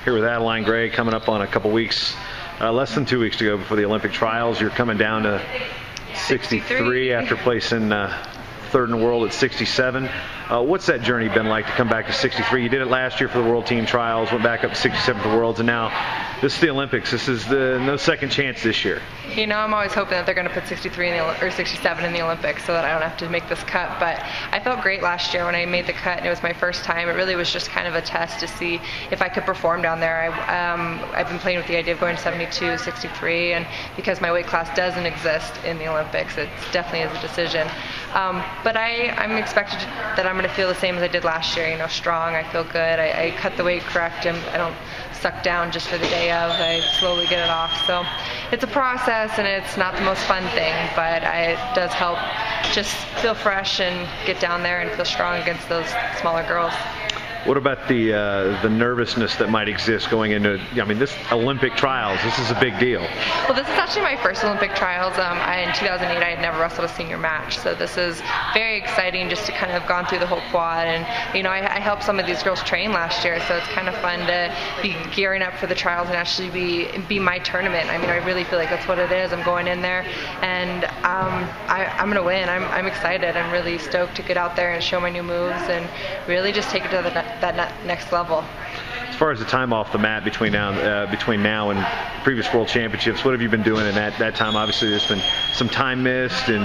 Here with Adeline Gray, coming up on a couple weeks, less than 2 weeks to go before the Olympic trials. You're coming down to 63 after placing third in the world at 67. What's that journey been like to come back to 63? You did it last year for the World Team Trials, went back up to 67 for the Worlds, and now this is the Olympics. This is no second chance this year. You know, I'm always hoping that they're going to put 63 or 67 in the Olympics so that I don't have to make this cut. But I felt great last year when I made the cut, and it was my first time. It really was just kind of a test to see if I could perform down there. I've been playing with the idea of going 72, 63, and because my weight class doesn't exist in the Olympics, it definitely is a decision. But I'm expected that I'm going to feel the same as I did last year. You know, strong. I feel good. I cut the weight correct, and I don't suck down just for the day of. I slowly get it off. So it's a process, and it's not the most fun thing, but it does help just feel fresh and get down there and feel strong against those smaller girls. What about the nervousness that might exist going into, I mean, this Olympic trials? This is a big deal. Well, this is actually my first Olympic trials. In 2008, I had never wrestled a senior match, so this is very exciting just to kind of have gone through the whole quad. And you know, I helped some of these girls train last year, so it's kind of fun to be gearing up for the trials and actually be my tournament. I mean, I really feel like that's what it is. I'm going in there, and I'm going to win. I'm excited. I'm really stoked to get out there and show my new moves and really just take it to that next level. As far as the time off the mat between now and previous World Championships, what have you been doing in that time? Obviously, there's been some time missed, and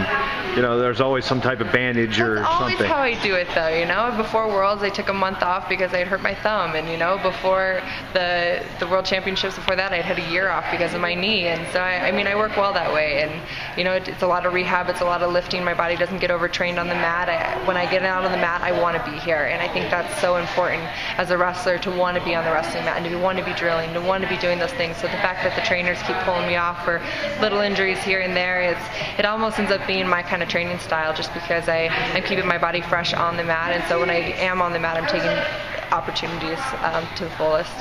you know, there's always some type of bandage or That's always something. How I do it, though. You know, before Worlds, I took a month off because I had hurt my thumb, and you know, before the World Championships, before that, I'd had a year off because of my knee, and so I mean, I work well that way, and you know, it's a lot of rehab, it's a lot of lifting. My body doesn't get overtrained on the mat. When I get out on the mat, I want to be here, and I think that's so important as a wrestler to want to be on the wrestling mat and to want to be drilling, to want to be doing those things. So the fact that the trainers keep pulling me off for little injuries here and there, it almost ends up being my kind of training style, just because I'm keeping my body fresh on the mat, and so when I am on the mat, I'm taking opportunities to the fullest.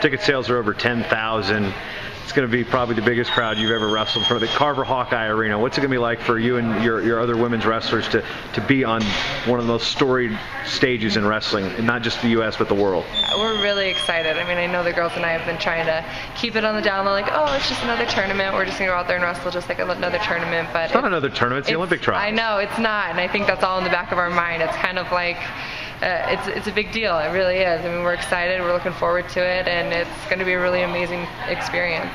Ticket sales are over 10,000. It's going to be probably the biggest crowd you've ever wrestled for the Carver Hawkeye Arena. What's it going to be like for you and your other women's wrestlers to be on one of the most storied stages in wrestling, and not just the U.S. but the world? We're really excited. I mean, I know the girls and I have been trying to keep it on the down low, like, oh, it's just another tournament. We're just going to go out there and wrestle just like another tournament. But it's not another tournament. It's the Olympic trials. I know, it's not, and I think that's all in the back of our mind. It's kind of like it's a big deal. It really is. I mean, we're excited. We're looking forward to it, and it's going to be a really amazing experience.